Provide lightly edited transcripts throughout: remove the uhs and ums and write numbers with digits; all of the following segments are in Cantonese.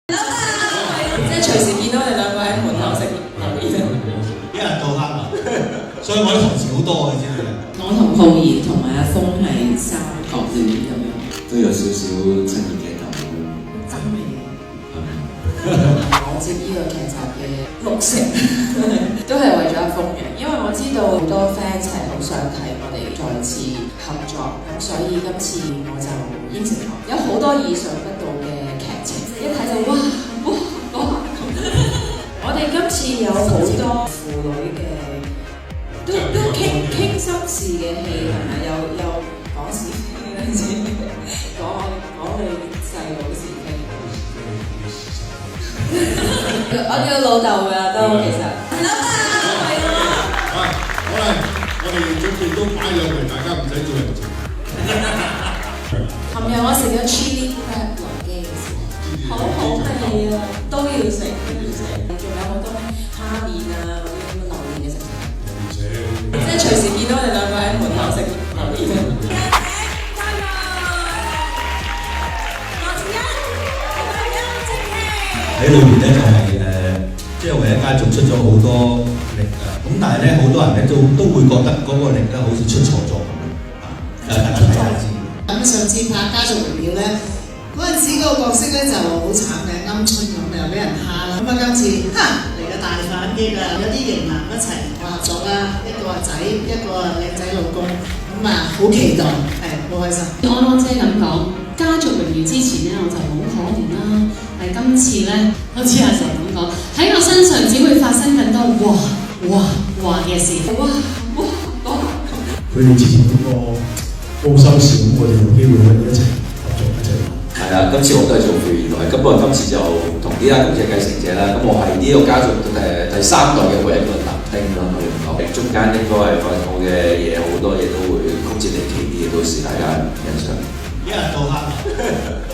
即係隨時見到你兩個喺門口食榴蓮，一日到黑啊！所以我啲同事好多嘅，知唔知啊？我同浩然同埋阿峰係三角戀咁樣，都有少少親熱嘅感覺。真係我接呢個劇集嘅60%都係為咗阿峰嘅，因為我知道好多 fans 係好想睇我哋再次合作，咁所以今次我就應承咗，有好多意想不到嘅劇情，一睇就哇！我哋今次有好多父女嘅，都傾心事嘅戲，係咪？又講是非嗰陣時，講你細佬是非。我叫老豆㗎都其實。係啊，係啊。好啦，我哋準備都擺兩嚟，大家唔使做人情。琴日我食咗 chili crab 來機嘅時候，好好味啊，都要食。仲有好多咩蝦麵啊嗰啲咁嘅榴蓮嘅食材。即係隨時見到你兩個喺門口食榴蓮。喺裏面咧就係即係為一家族出咗好多力啊！咁但係咧好多人咧都會覺得嗰個力咧好似出錯咗咁樣啊！大家睇下先。咁上次拍《家族榮耀》咧，嗰陣時嗰個角色咧就好慘嘅，鵪鶉咁又俾人蝦啦。咁啊今次嚟個大反擊啊！有啲型男一齊同我合作啦，一個仔，一個靚仔老公，咁啊好期待，係好開心。安安姐咁講，《家族榮耀》之前咧我就好可憐啦，但係今次咧，好似阿成咁講，喺我身上只會發生更多哇嘅事。哇！佢哋之前嗰個高收視，咁我哋有機會可以一齊合作一齊。係啊，今次我都係做富二代，咁不過今次就同呢家公司繼承者啦。咁我係呢個家族第三代嘅唯一一個男丁啦，可以咁講。中間應該係發生我嘅嘢，好多嘢都會曲折離奇啲嘅，到時大家欣賞。一日到黑啊！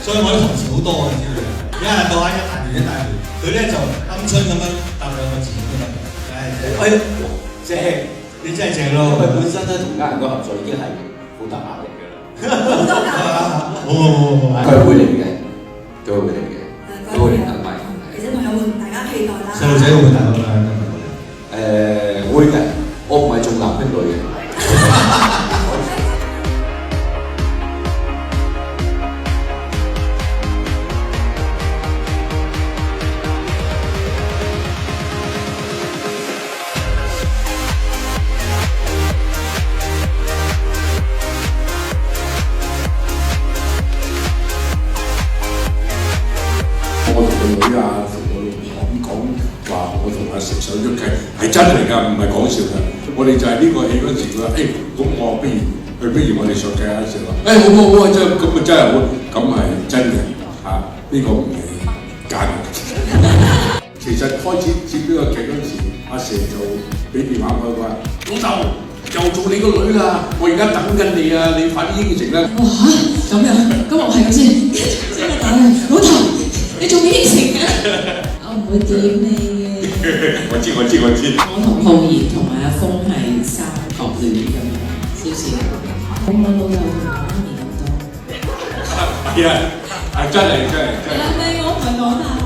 所以我啲同事好多嘅，知唔知啊？一日到黑一大段一大段，佢咧就鵪鶉咁樣搭兩個字咁樣。正，你真係正咯！因為本身咧同家人個合作已經係好大壓力㗎啦。佢係會嚟嘅，佢會嚟嘅，佢會嚟等埋。小朋友們，大家期待啦！細路仔會大個啦，會嘅，我唔係重男輕女嘅。我同個女啊，同個老婆咁講話，我同阿成上咗劇係真嚟㗎，唔係講笑㗎。我哋就係呢個戲嗰陣時，佢話：咁我不如我哋上劇啊！成話好，真咁啊真係好，咁係真嘅嚇，呢個唔係假嘅。其實開始接呢個劇嗰陣時，阿成就俾電話我話：老豆又做你個女啦，我而家等緊你啊，你快啲應承啦！哇嚇咁樣，咁我係咁先，即刻打佢，老豆，你仲未應承嘅？我唔會點你嘅。我知。我同浩然同埋阿峰係三角戀咁樣，少少。我老豆同我媽咪咁多。係啊，真係。係咪我唔係講大話？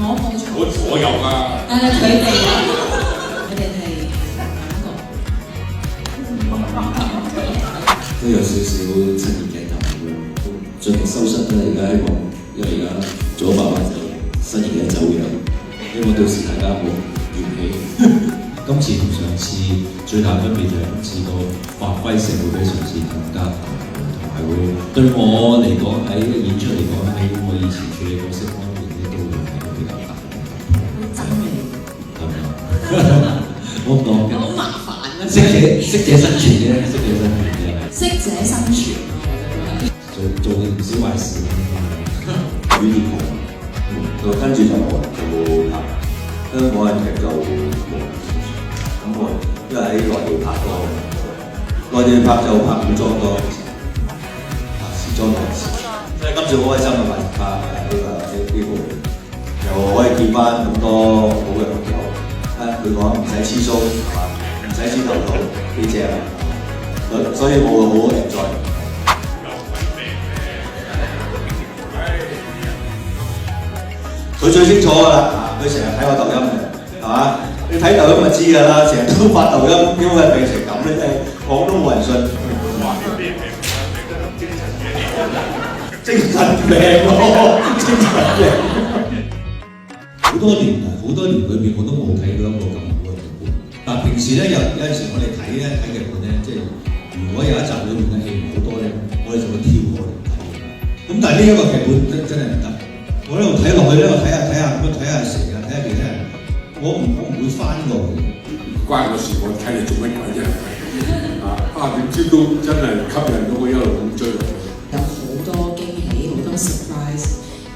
我冇錯。我有㗎。但係佢哋係都有少少親熱嘅感覺，盡力收拾啦。而家希望，因為而家做咗爸爸就新年嘅走樣，希望到時大家唔好嫌棄。今次同上次最大分別就係今次個發揮性會比上次更加大，同埋會對我嚟講喺演出嚟講喺我以前處理角色方面咧都會係一個比較大嘅真嘅，係咪？我唔講嘅。好麻煩啊！適者生存啫，適者生存啫。適者生存。做唔少壞事。語言好，跟住就冇拍香港嘅劇就冇。咁我因為喺內地拍多，內地拍就拍古裝多，拍時裝多。所以今次好開心啊！拍呢部，又可以見翻咁多好嘅朋友。佢講唔使黐鬚係嘛，唔使黐頭套，幾正啊！所以我好 enjoy。佢最清楚㗎啦，佢成日睇我抖音嘅，係嘛？你睇抖音就知㗎啦，成日都發抖音，點解病成咁咧？真係講都冇人信。精神病咯，精神病。好多年裏邊我都冇睇到一個咁好嘅劇本。但平時咧有陣時我哋睇劇本咧，即係如果有一集裏面嘅戲唔好多咧，我哋就會跳過嚟睇。咁但係呢一個劇本真係唔得。我喺度睇落去咧，我睇下咁樣睇下成日睇下其他人，我唔會翻過去。關我事，我睇你做乜鬼啫？點知都真係吸引到我一路咁追落去。有好多驚喜，好多 surprise，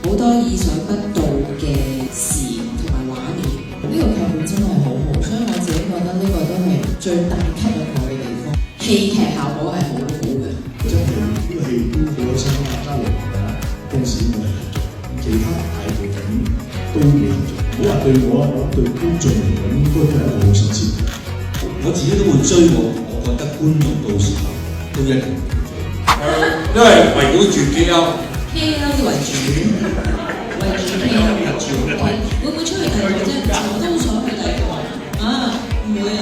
好多意想不到嘅事同埋畫面。呢個劇本真係好好，所以我自己覺得呢個都係最大吸引我嘅地方。戲劇效果係好好嘅。真係呢個戲都好開心啊！嘉玲啊，公司我哋合作，其他大部分都會合作。唔好話對我，我對觀眾嚟講應該都係一個好新鮮。我自己都會追我覺得觀眾到時候都一定會追。因為圍繞住 KL 為主，圍住 KL 為主。會唔會出去第二個啫？我都好想去第二個。唔會啊！